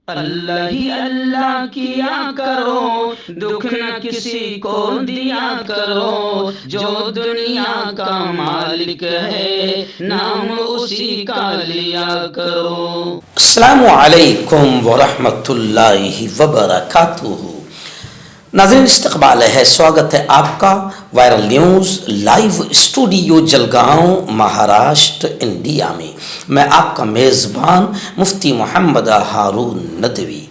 अल्लाह ही अल्लाह किया करो, दुख न किसी को दिया करो। जो दुनिया का मालिक है, नाम उसी का लिया करो। अस्सलामु अलैकुम वरहमतुल्लाहि वबरकातुहू। नाज़रीन, इस्तक़बाल है, स्वागत है आपका viral news live studio Jalgaon, Maharashtra, India में। मैं आपका मेज़बान मुफ्ती मोहम्मद हारून नदवी।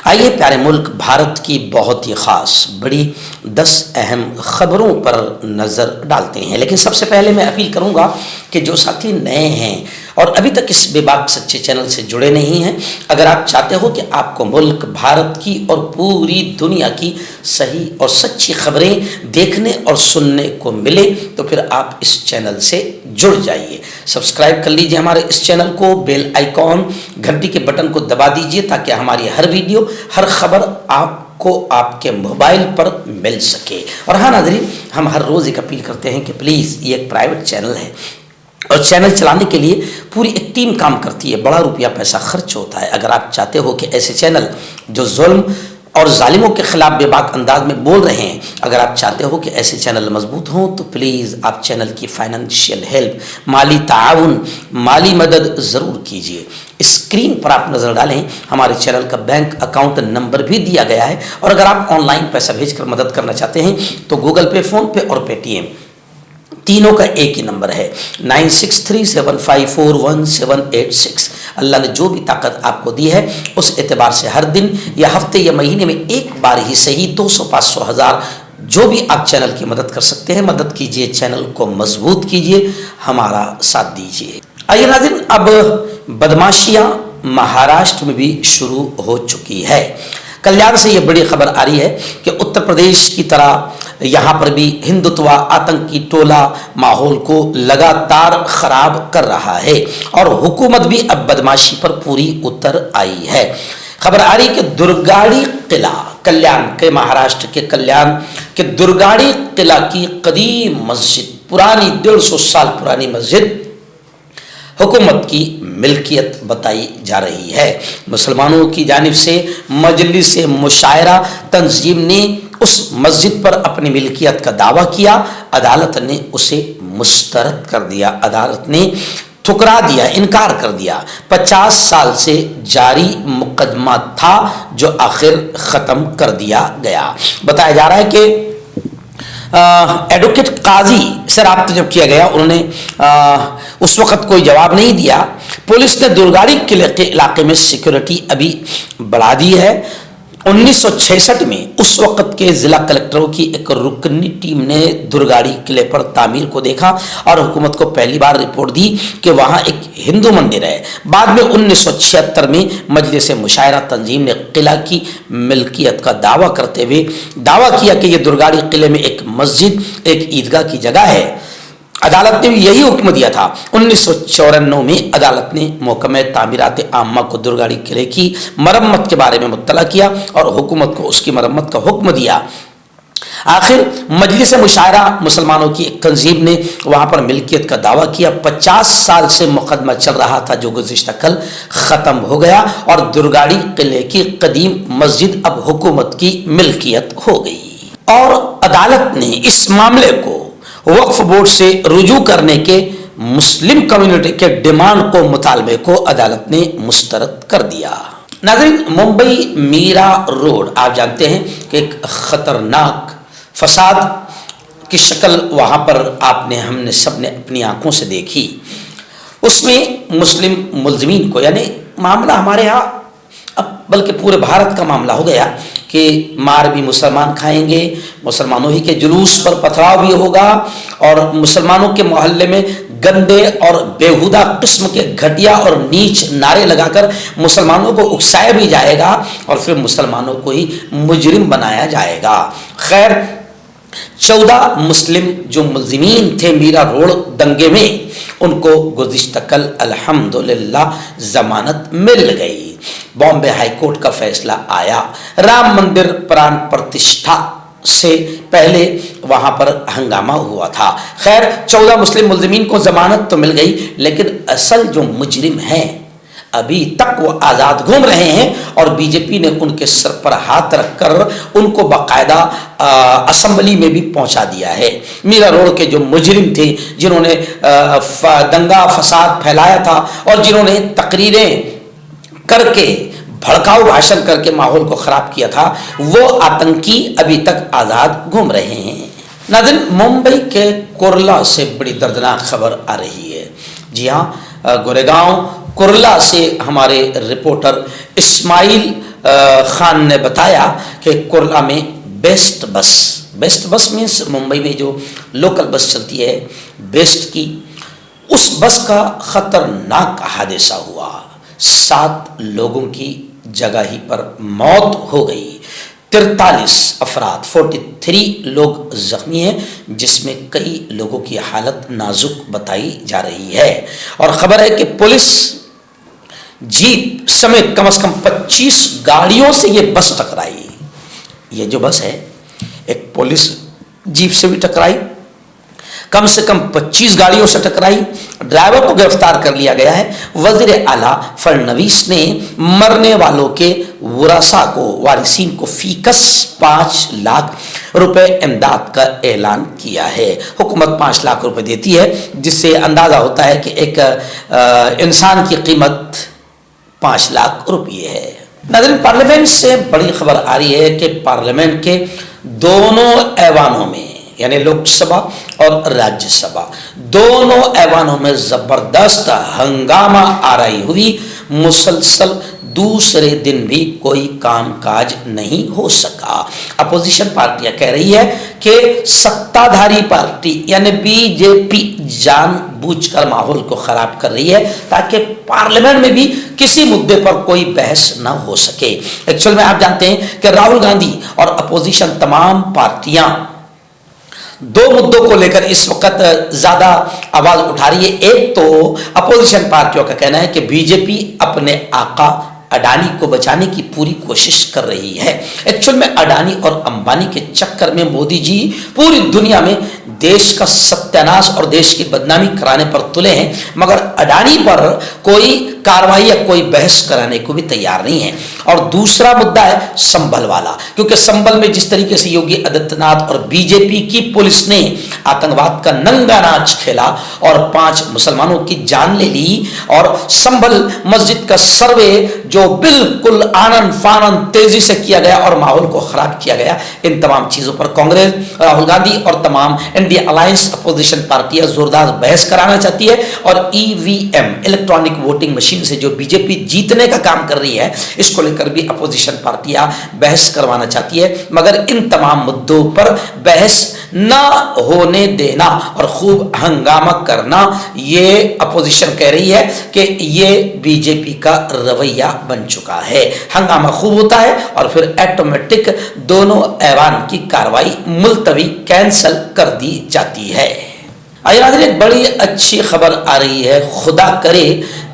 आइए प्यारे मुल्क भारत की बहुत ही ख़ास बड़ी 10 अहम ख़बरों पर नज़र डालते हैं। लेकिन सबसे पहले मैं अपील करूंगा कि जो साथी नए हैं और अभी तक इस बेबाक सच्चे चैनल से जुड़े नहीं हैं, अगर आप चाहते हो कि आपको मुल्क भारत की और पूरी दुनिया की सही और सच्ची खबरें देखने और सुनने को मिले, तो फिर आप इस चैनल से जुड़ जाइए। सब्सक्राइब कर लीजिए हमारे इस चैनल को, बेल आइकॉन घंटी के बटन को दबा दीजिए ताकि हमारी हर वीडियो, हर खबर आपको आपके मोबाइल पर मिल सके। और हाँ नाज़रीन, हम हर रोज़ एक अपील करते हैं कि प्लीज़, ये एक प्राइवेट चैनल है और चैनल चलाने के लिए पूरी एक टीम काम करती है, बड़ा रुपया पैसा खर्च होता है। अगर आप चाहते हो कि ऐसे चैनल जो जुल्म और जालिमों के खिलाफ बेबाक अंदाज में बोल रहे हैं, अगर आप चाहते हो कि ऐसे चैनल मजबूत हों, तो प्लीज़ आप चैनल की फाइनेंशियल हेल्प, माली ताउन, माली मदद ज़रूर कीजिए। स्क्रीन पर आप नज़र डालें, हमारे चैनल का बैंक अकाउंट नंबर भी दिया गया है। और अगर आप ऑनलाइन पैसा भेजकर मदद करना चाहते हैं तो गूगल पे, फ़ोन पे और पेटीएम तीनों का एक ही नंबर है 9637541786। अल्लाह ने जो भी ताकत आपको दी है उस एतबार से हर दिन या हफ्ते या महीने में एक बार ही सही 200, 500, 1000 जो भी आप चैनल की मदद कर सकते हैं, मदद कीजिए, चैनल को मजबूत कीजिए, हमारा साथ दीजिए। आइए नाज़रीन, अब बदमाशियाँ महाराष्ट्र में भी शुरू हो चुकी है। कल्याण से ये बड़ी खबर आ रही है कि उत्तर प्रदेश की तरह यहाँ पर भी हिंदुत्व आतंकी टोला माहौल को लगातार खराब कर रहा है और हुकूमत भी अब बदमाशी पर पूरी उतर आई है। खबर आ रही कि दुर्गाड़ी किला, कल्याण के, महाराष्ट्र के कल्याण के दुर्गाड़ी किला की कदीम मस्जिद, पुरानी 150 साल पुरानी मस्जिद हुकूमत की मिल्कियत बताई जा रही है। मुसलमानों की जानिब से मजलिस मुशायरा तंजीम ने उस मस्जिद पर अपनी मिल्कियत का दावा किया। अदालत ने उसे मुस्तरद कर दिया, अदालत ने ठुकरा दिया, इनकार कर दिया। 50 साल से जारी मुकदमा था जो आखिर ख़त्म कर दिया गया। बताया जा रहा है कि एडवोकेट काजी से रब्ता जब किया गया, उन्होंने उस वक़्त कोई जवाब नहीं दिया। पुलिस ने दुर्गाड़ी किले के इलाके में सिक्योरिटी अभी बढ़ा दी है। 1966 में उस वक़्त के ज़िला कलेक्टरों की एक रुकनी टीम ने दुर्गाड़ी किले पर तामीर को देखा और हुकूमत को पहली बार रिपोर्ट दी कि वहाँ एक हिंदू मंदिर है। बाद में 1976 में मजलिस मुशायरा तंजीम ने किला की मिल्कियत का दावा करते हुए दावा किया कि यह दुर्गाड़ी किले में एक मस्जिद, एक ईदगाह की जगह है। अदालत ने भी यही हुक्म दिया था। 1994 में अदालत ने महकमा तामीरात आम्मा को दुर्गाड़ी किले की मरम्मत के बारे में मुत्तला किया और हुकूमत को उसकी मरम्मत का हुक्म दिया। आखिर मजलिस मुशायरा मुसलमानों की एक तंजीम ने वहाँ पर मिल्कियत का दावा किया। 50 साल से मुकदमा चल रहा था जो गुज़िश्ता कल ख़त्म हो गया और दुर्गाड़ी किले की कदीम मस्जिद अब हुकूमत की मिल्कियत हो गई। और अदालत ने इस मामले को वक्फ बोर्ड से रुजू करने के मुस्लिम कम्युनिटी के डिमांड को, मुतालबे को अदालत ने मुस्तरद कर दिया। नाज़रीन, मुंबई मीरा रोड आप जानते हैं कि एक ख़तरनाक फसाद की शक्ल वहाँ पर हमने सब ने अपनी आंखों से देखी। उसमें मुस्लिम मुल्ज़मीन को, यानी मामला हमारे यहाँ अब बल्कि पूरे भारत का मामला हो गया कि मार भी मुसलमान खाएंगे, मुसलमानों ही के जुलूस पर पथराव भी होगा और मुसलमानों के मोहल्ले में गंदे और बेहुदा किस्म के घटिया और नीच नारे लगाकर मुसलमानों को उकसाया भी जाएगा और फिर मुसलमानों को ही मुजरिम बनाया जाएगा। खैर, 14 मुस्लिम जो मुल्ज़िमीन थे मीरा रोड दंगे में, उनको गुज़िश्ता कल अल्हम्दुलिल्लाह ज़मानत मिल गई। बॉम्बे हाई कोर्ट का फैसला आया। राम मंदिर प्राण प्रतिष्ठा से पहले वहां पर हंगामा हुआ था। खैर, 14 मुस्लिम मुल्ज़िमीन को जमानत तो मिल गई, लेकिन असल जो मुजरिम हैं, अभी तक वो आज़ाद घूम रहे हैं और बीजेपी ने उनके सर पर हाथ रखकर उनको बाकायदा असेंबली में भी पहुंचा दिया है। मीरा रोड के जो मुजरिम थे, जिन्होंने दंगा फसाद फैलाया था और जिन्होंने तकरीरें करके भड़काऊ भाषण करके माहौल को खराब किया था, वो आतंकी अभी तक आज़ाद घूम रहे हैं। नाज़रीन, मुंबई के कुर्ला से बड़ी दर्दनाक खबर आ रही है। जी हाँ, गोरेगांव कुर्ला से हमारे रिपोर्टर इस्माइल खान ने बताया कि कुर्ला में बेस्ट बस मीन्स मुंबई में जो लोकल बस चलती है बेस्ट की, उस बस का खतरनाक हादसा हुआ। 7 लोगों की जगह ही पर मौत हो गई। 43 अफराद 43 लोग जख्मी हैं, जिसमें कई लोगों की हालत नाजुक बताई जा रही है। और खबर है कि पुलिस जीप समेत कम से कम 25 गाड़ियों से ये बस टकराई। ये जो बस है एक पुलिस जीप से भी टकराई, कम से कम 25 गाड़ियों से टकराई। ड्राइवर को गिरफ्तार कर लिया गया है। वज़ीर आला फडणवीस ने मरने वालों के वारिसीन को फीकस 5 लाख रुपए इमदाद का ऐलान किया है। हुकूमत 5 लाख रुपए देती है, जिससे अंदाजा होता है कि एक इंसान की कीमत 5 लाख रुपये है। नाज़रीन, पार्लियामेंट से बड़ी खबर आ रही है कि पार्लियामेंट के दोनों ऐवानों में, यानी लोकसभा और राज्यसभा, दोनों ऐवानों में जबरदस्त हंगामा आराई हुई। मुसलसल दूसरे दिन भी कोई कामकाज नहीं हो सका। अपोजिशन पार्टियां कह रही है कि सत्ताधारी पार्टी यानी बीजेपी जानबूझकर माहौल को खराब कर रही है ताकि पार्लियामेंट में भी किसी मुद्दे पर कोई बहस ना हो सके। एक्चुअल में आप जानते हैं कि राहुल गांधी और अपोजिशन तमाम पार्टियां 2 मुद्दों को लेकर इस वक्त ज्यादा आवाज उठा रही है। एक तो अपोजिशन पार्टियों का कहना है कि बीजेपी अपने आका अडानी को बचाने की पूरी कोशिश कर रही है। एक्चुअल में अडानी और अंबानी के चक्कर में मोदी जी पूरी दुनिया में देश का सत्यानाश और देश की बदनामी कराने पर तुले हैं, मगर अडानी पर कोई कार्रवाई या कोई बहस कराने को भी तैयार नहीं है। और दूसरा मुद्दा है संभल वाला, क्योंकि संभल में जिस तरीके से योगी आदित्यनाथ और बीजेपी की पुलिस ने आतंकवाद का नंगा नाच खेला और 5 मुसलमानों की जान ले ली, और संभल मस्जिद का सर्वे जो बिल्कुल आनन फानन तेजी से किया गया और माहौल को खराब किया गया, इन तमाम चीजों पर कांग्रेस, राहुल गांधी और तमाम इंडिया अलायंस अपोजिशन पार्टियां जोरदार बहस कराना चाहती है। और ईवीएम इलेक्ट्रॉनिक वोटिंग मशीन से जो बीजेपी जीतने का काम कर रही है, इसको लेकर भी अपोजिशन पार्टियां बहस करवाना चाहती है, मगर इन तमाम मुद्दों पर बहस ना होने देना और खूब हंगामा करना, ये अपोजिशन कह रही है कि ये बीजेपी का रवैया बन चुका है। हंगामा खूब होता है और फिर ऑटोमेटिक दोनों ऐवान की कार्रवाई मुलतवी कैंसल कर दी जाती है। आइए नाज़रीन, एक बड़ी अच्छी खबर आ रही है। खुदा करे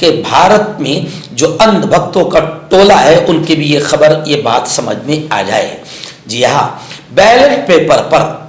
कि भारत में जो अंधभक्तों का टोला है उनकी भी ये खबर, ये बात समझ में आ जाए। जी हाँ, बैलेट पेपर पर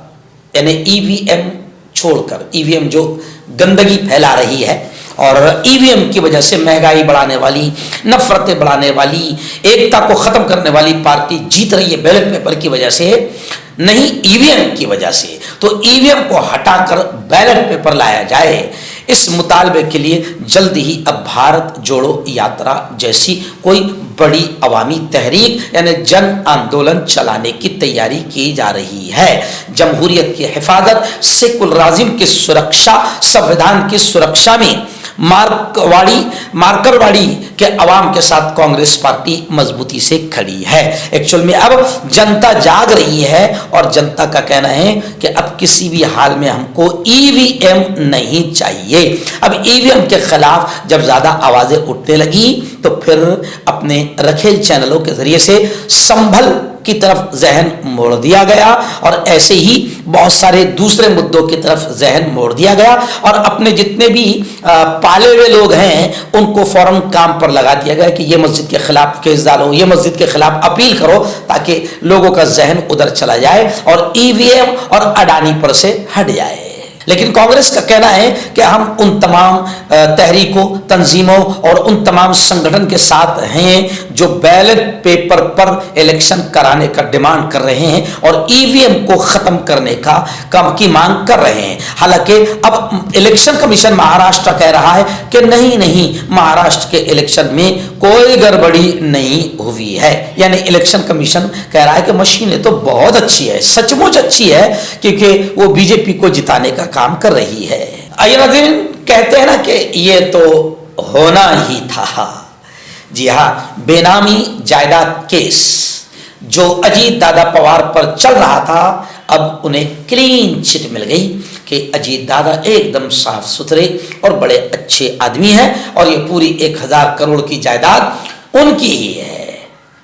यानी ईवीएम छोड़कर, ईवीएम जो गंदगी फैला रही है और ईवीएम की वजह से महंगाई बढ़ाने वाली, नफरतें बढ़ाने वाली, एकता को खत्म करने वाली पार्टी जीत रही है बैलेट पेपर की वजह से, नहीं ईवीएम की वजह से। तो ईवीएम को हटाकर बैलेट पेपर लाया जाए, इस मुतालबे के लिए जल्द ही अब भारत जोड़ो यात्रा जैसी कोई बड़ी अवामी तहरीक यानी जन आंदोलन चलाने की तैयारी की जा रही है। जमहूरियत की हिफाजत, सेकुलरिज्म की सुरक्षा, संविधान की सुरक्षा में मार्करवाड़ी के अवाम के साथ कांग्रेस पार्टी मजबूती से खड़ी है। एक्चुअल में अब जनता जाग रही है और जनता का कहना है कि अब किसी भी हाल में हमको ईवीएम नहीं चाहिए। अब ईवीएम के खिलाफ जब ज्यादा आवाजें उठने लगी तो फिर अपने रखेल चैनलों के जरिए से संभल की तरफ जहन मोड़ दिया गया और ऐसे ही बहुत सारे दूसरे मुद्दों की तरफ जहन मोड़ दिया गया और अपने जितने भी पाले हुए लोग हैं उनको फौरन काम पर लगा दिया गया कि ये मस्जिद के खिलाफ केस डालो, ये मस्जिद के खिलाफ अपील करो, ताकि लोगों का जहन उधर चला जाए और ईवीएम और अडानी पर से हट जाए। लेकिन कांग्रेस का कहना है कि हम उन तमाम तहरीकों, तंजीमों और उन तमाम संगठन के साथ हैं जो बैलेट पेपर पर इलेक्शन कराने का डिमांड कर रहे हैं और ईवीएम को खत्म करने की मांग कर रहे हैं। हालांकि अब इलेक्शन कमीशन महाराष्ट्र कह रहा है कि नहीं, महाराष्ट्र के इलेक्शन में कोई गड़बड़ी नहीं हुई है। यानी इलेक्शन कमीशन कह रहा है कि मशीनें तो बहुत अच्छी है, सचमुच अच्छी है, क्योंकि वो बीजेपी को जिताने का काम कर रही है। आइए नाज़रीन, कहते हैं ना कि ये तो होना ही था। जी हाँ, बेनामी जायदाद केस जो अजीत दादा पवार पर चल रहा था, अब उन्हें क्लीन चिट मिल गई कि अजीत दादा एकदम साफ सुथरे और बड़े अच्छे आदमी हैं और ये पूरी 1000 करोड़ की जायदाद उनकी ही है।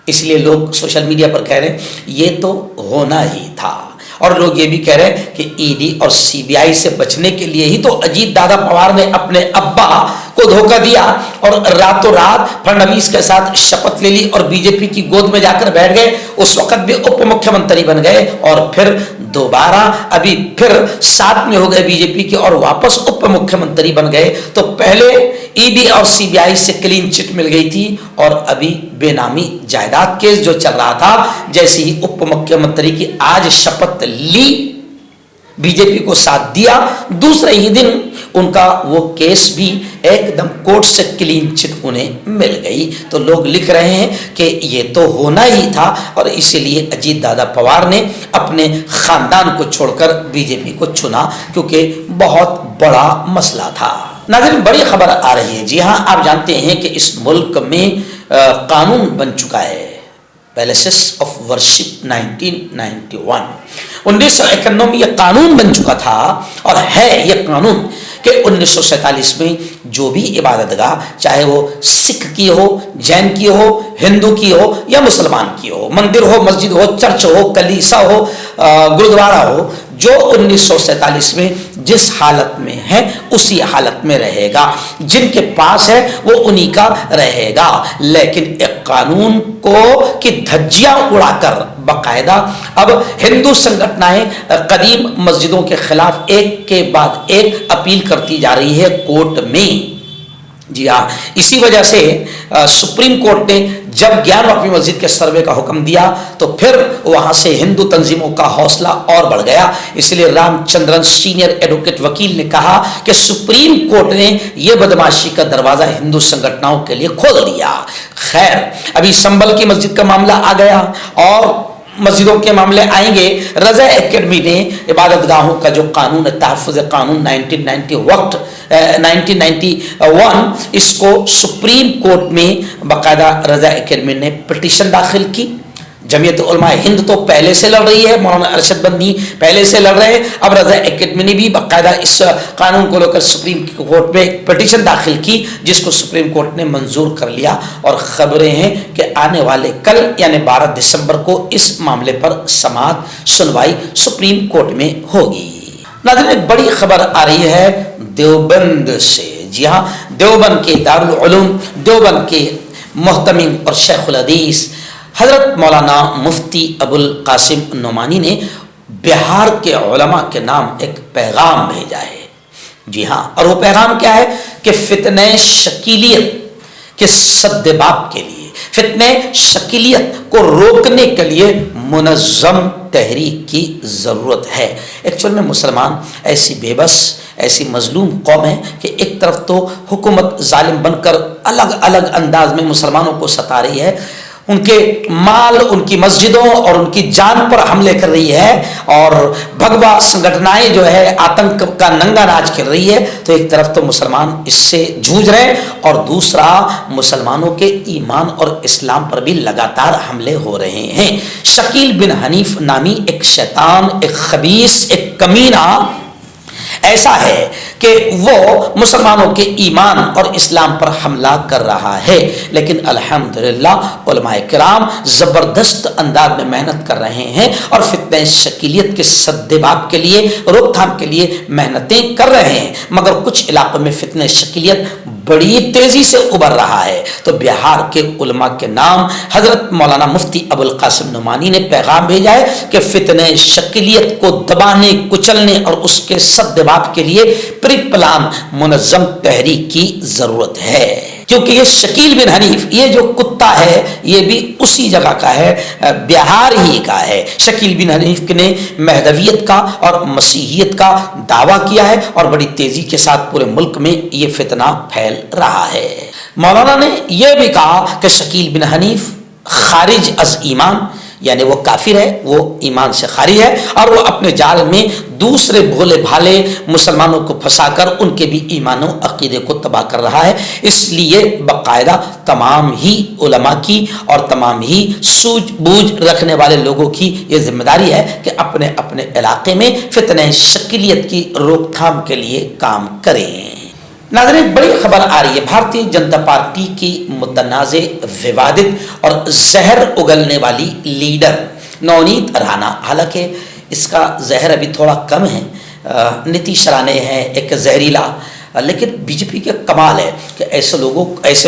इसलिए लोग सोशल मीडिया पर कह रहे हैं ये तो होना ही था, और लोग ये भी कह रहे हैं कि ईडी और सीबीआई से बचने के लिए ही तो अजीत दादा पवार ने अपने अब्बा को धोखा दिया और रातों रात फडणवीस के साथ शपथ ले ली और बीजेपी की गोद में जाकर बैठ गए। उस वक्त भी उप मुख्यमंत्री बन गए और फिर दोबारा अभी फिर साथ में हो गए बीजेपी के और वापस उप मुख्यमंत्री बन गए। तो पहले ईडी और सीबीआई से क्लीन चिट मिल गई थी और अभी बेनामी जायदाद केस जो चल रहा था, जैसे ही उप मुख्यमंत्री की आज शपथ ली, बीजेपी को साथ दिया, दूसरे ही दिन उनका वो केस भी एकदम कोर्ट से क्लीन चिट उन्हें मिल गई। तो लोग लिख रहे हैं कि ये तो होना ही था और इसीलिए अजीत दादा पवार ने अपने खानदान को छोड़कर बीजेपी को चुना, क्योंकि बहुत बड़ा मसला था। नाज़रीन, बड़ी खबर आ रही है। जी हाँ, आप जानते हैं कि इस मुल्क में कानून बन चुका है, पैलेसेस ऑफ वर्शिप 1991 1991 में यह कानून बन चुका था और है यह कानून कि 1947 में जो भी इबादतगाह, चाहे वो सिख की हो, जैन की हो, हिंदू की हो या मुसलमान की हो, मंदिर हो, मस्जिद हो, चर्च हो, कलीसा हो, गुरुद्वारा हो, जो 1947 में जिस हालत में है उसी हालत में रहेगा। जिनके पास है वो उन्हीं का रहेगा। लेकिन एक कानून को की धज्जियां उड़ाकर बाकायदा अब हिंदू संगठनाएं कदीम मस्जिदों के खिलाफ एक के बाद एक अपील करती जा रही है कोर्ट में। जी हाँ, इसी वजह से सुप्रीम कोर्ट ने जब ज्ञानवापी मस्जिद के सर्वे का हुक्म दिया तो फिर वहां से हिंदू तंजीमों का हौसला और बढ़ गया। इसलिए रामचंद्रन सीनियर एडवोकेट वकील ने कहा कि सुप्रीम कोर्ट ने यह बदमाशी का दरवाजा हिंदू संगठनों के लिए खोल दिया। खैर, अभी संभल की मस्जिद का मामला आ गया और मस्जिदों के मामले आएंगे। रजा एकेडमी ने इबादतगाहों का जो कानून है, तहफ़्फ़ुज़ कानून 1991, इसको सुप्रीम कोर्ट में बाकायदा रजा एकेडमी ने पिटीशन दाखिल की। जमीयत उलमा हिंद तो पहले से लड़ रही है, मौलाना अरशद बंदी पहले से लड़ रहे हैं, अब रजा एकेडमी ने भी बाकायदा इस कानून को लेकर सुप्रीम कोर्ट में एक पिटीशन दाखिल की, जिसको सुप्रीम कोर्ट ने मंजूर कर लिया। और खबरें हैं कि आने वाले कल यानी 12 दिसंबर को इस मामले पर समाअत सुनवाई सुप्रीम कोर्ट में होगी। नाज़रीन, एक बड़ी खबर आ रही है देवबंद से। जी हाँ, देवबंद के दारुल उलूम देवबंद के मुहतमिम और शेखुल हदीस हजरत मौलाना मुफ्ती अबुल कासिम नोमानी ने बिहार के उलमा के नाम एक पैगाम भेजा है। जी हाँ, और वो पैगाम क्या है कि फितने शकीलियत के सद्देबाब के लिए, फितने शकीलियत को रोकने के लिए मुनज़्ज़म तहरीक की ज़रूरत है। एक्चुअल में मुसलमान ऐसी बेबस, ऐसी मजलूम कौम है कि एक तरफ तो हुकूमत जालिम बनकर अलग अलग अंदाज में मुसलमानों को सता रही है, उनके माल, उनकी मस्जिदों और उनकी जान पर हमले कर रही है, और भगवा संगठनाएं जो है आतंक का नंगा नाच खेल रही है। तो एक तरफ तो मुसलमान इससे जूझ रहे हैं और दूसरा मुसलमानों के ईमान और इस्लाम पर भी लगातार हमले हो रहे हैं। शकील बिन हनीफ नामी एक शैतान, एक खबीस, एक कमीना ऐसा है कि वो मुसलमानों के ईमान और इस्लाम पर हमला कर रहा है। लेकिन अल्हम्दुलिल्लाह उलमाए किराम ज़बरदस्त अंदाज में मेहनत कर रहे हैं और फितने शकीलियत के सद्देबाब के लिए, रोकथाम के लिए मेहनतें कर रहे हैं। मगर कुछ इलाकों में फितने शकीलियत बड़ी तेजी से उभर रहा है। तो बिहार के उलमा के नाम हजरत मौलाना मुफ्ती अबुल कासिम नुमानी ने पैगाम भेजा है कि फितने शकीलियत को दबाने, कुचलने और उसके सद्दबाब के लिए प्री प्लान मुनज़्ज़म तहरीक की जरूरत है, क्योंकि ये शकील बिन हनीफ, ये जो कुत्ता है ये भी उसी जगह का है, बिहार ही का है। शकील बिन हनीफ ने महदवियत का और मसीहियत का दावा किया है और बड़ी तेजी के साथ पूरे मुल्क में ये फितना फैल रहा है। मौलाना ने यह भी कहा कि शकील बिन हनीफ खारिज अज ईमान, यानी वो काफिर है, वो ईमान से खारिज है और वो अपने जाल में दूसरे भोले भाले मुसलमानों को फंसाकर उनके भी ईमानों अकीदे को तबाह कर रहा है। इसलिए बाकायदा तमाम ही उलमा की और तमाम ही सूझबूझ रखने वाले लोगों की ये जिम्मेदारी है कि अपने अपने इलाके में फितने शकीलियत की रोकथाम के लिए काम करें। नाज़रीन, बड़ी खबर आ रही है, भारतीय जनता पार्टी की मुतनाज़े, विवादित और जहर उगलने वाली लीडर नवनीत राणा, हालांकि इसका जहर अभी थोड़ा कम है, नीतीश राणे हैं एक जहरीला, लेकिन बीजेपी का कमाल है कि ऐसे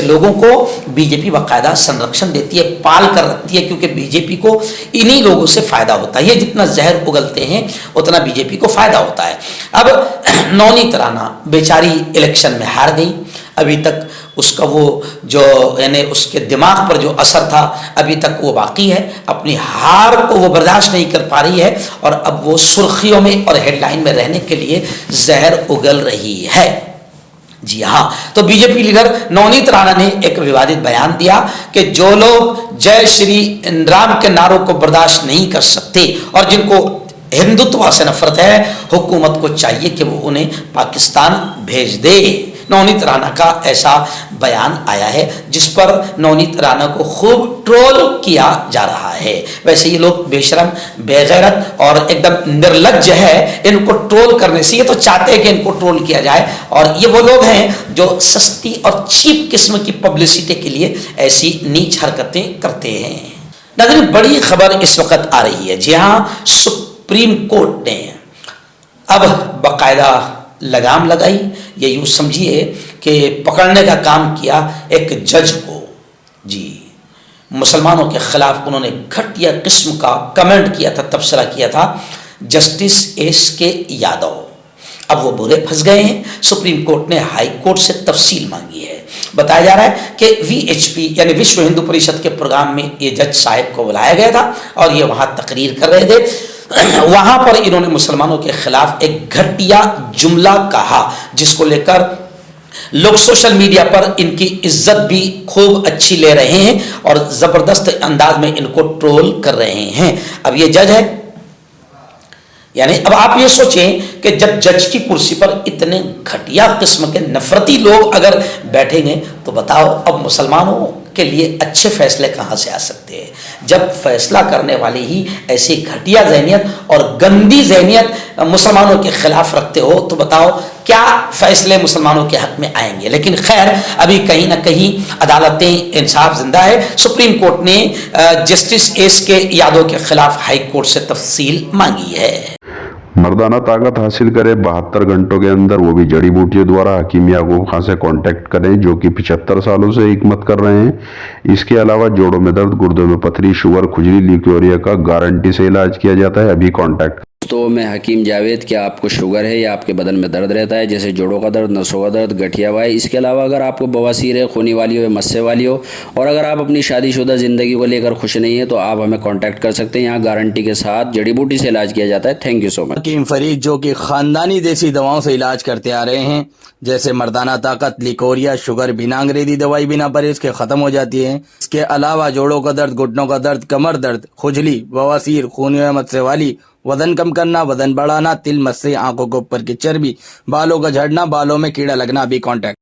लोगों को बीजेपी बाकायदा संरक्षण देती है, पाल कर रखती है, क्योंकि बीजेपी को इन्हीं लोगों से फायदा होता है। ये जितना जहर उगलते हैं उतना बीजेपी को फायदा होता है। अब नवनीत राणा बेचारी इलेक्शन में हार गई। अभी तक उसका वो जो यानी उसके दिमाग पर जो असर था अभी तक वो बाकी है, अपनी हार को वो बर्दाश्त नहीं कर पा रही है और अब वो सुर्खियों में और हेडलाइन में रहने के लिए जहर उगल रही है। जी हाँ, तो बीजेपी लीडर नवनीत राणा ने एक विवादित बयान दिया कि जो लोग जय श्री राम के नारों को बर्दाश्त नहीं कर सकते और जिनको हिंदुत्व से नफरत है, हुकूमत को चाहिए कि वो उन्हें पाकिस्तान भेज दे। नवनीत राणा का ऐसा बयान आया है जिस पर नवनीत राणा को खूब ट्रोल किया जा रहा है। वैसे ये लोग बेशरम, बेगैरत और एकदम निर्लज्ज है, इनको ट्रोल करने से ये तो चाहते हैं कि इनको ट्रोल किया जाए और ये वो लोग हैं जो सस्ती और चीप किस्म की पब्लिसिटी के लिए ऐसी नीच हरकतें करते हैं। नाज़रीन, बड़ी खबर इस वक्त आ रही है। जी हाँ, सुप्रीम कोर्ट ने अब बाकायदा लगाम लगाई, ये यूँ समझिए कि पकड़ने का काम किया एक जज को। जी, मुसलमानों के खिलाफ उन्होंने घटिया किस्म का कमेंट किया था, तबसरा किया था, जस्टिस एस.के. यादव। अब वो बुरे फंस गए हैं। सुप्रीम कोर्ट ने हाई कोर्ट से तफसील मांगी है। बताया जा रहा है कि VHP यानी विश्व हिंदू परिषद के प्रोग्राम में ये जज साहिब को बुलाया गया था और ये वहाँ तकरीर कर रहे थे। वहां पर इन्होंने मुसलमानों के खिलाफ एक घटिया जुमला कहा जिसको लेकर लोग सोशल मीडिया पर इनकी इज्जत भी खूब अच्छी ले रहे हैं और जबरदस्त अंदाज में इनको ट्रोल कर रहे हैं। अब ये जज है, यानी अब आप ये सोचें कि जब जज की कुर्सी पर इतने घटिया किस्म के नफरती लोग अगर बैठेंगे तो बताओ अब मुसलमानों के लिए अच्छे फैसले कहाँ से आ सकते हैं। जब फैसला करने वाले ही ऐसी घटिया जहनियत और गंदी जहनियत मुसलमानों के खिलाफ रखते हो तो बताओ क्या फैसले मुसलमानों के हक में आएंगे। लेकिन खैर, अभी कहीं ना कहीं अदालतें इंसाफ जिंदा है। सुप्रीम कोर्ट ने जस्टिस एस.के. यादव के खिलाफ हाई कोर्ट से तफसील मांगी है। मर्दाना ताकत हासिल करें 72 घंटों के अंदर, वो भी जड़ी बूटियों द्वारा। हकीम याकूब खान से कांटेक्ट करें जो कि 75 सालों से हिकमत कर रहे हैं। इसके अलावा जोड़ों में दर्द, गुर्दों में पथरी, शुगर, खुजली, ल्यूकेरिया का गारंटी से इलाज किया जाता है। अभी कांटेक्ट। तो मैं हकीम जावेद, क्या आपको शुगर है या आपके बदन में दर्द रहता है, जैसे जोड़ों का दर्द, नसों का दर्द, गठिया वाई, इसके अलावा अगर आपको बवासीर है, खूनी वाली हो, मस्से वाली हो, और अगर आप अपनी शादीशुदा ज़िंदगी को लेकर खुश नहीं है तो आप हमें कांटेक्ट कर सकते हैं। यहाँ गारंटी के साथ जड़ी बूटी से इलाज किया जाता है। Thank you so much. Hakim Farid जो कि ख़ानदानी देसी दवाओं से इलाज करते आ रहे हैं, जैसे मर्दाना ताकत, लिकोरिया, शुगर, बिना अंग्रेजी दवाई, बिना परहेज के ख़त्म हो जाती है। इसके अलावा जोड़ों का दर्द, घुटनों का दर्द, कमर दर्द, खुजली, बवासीर, खूनी मस्से वाली, वजन कम करना, वजन बढ़ाना, तिल, मस्से, आंखों के ऊपर की चर्बी, बालों का झड़ना, बालों में कीड़ा लगना, भी कांटेक्ट।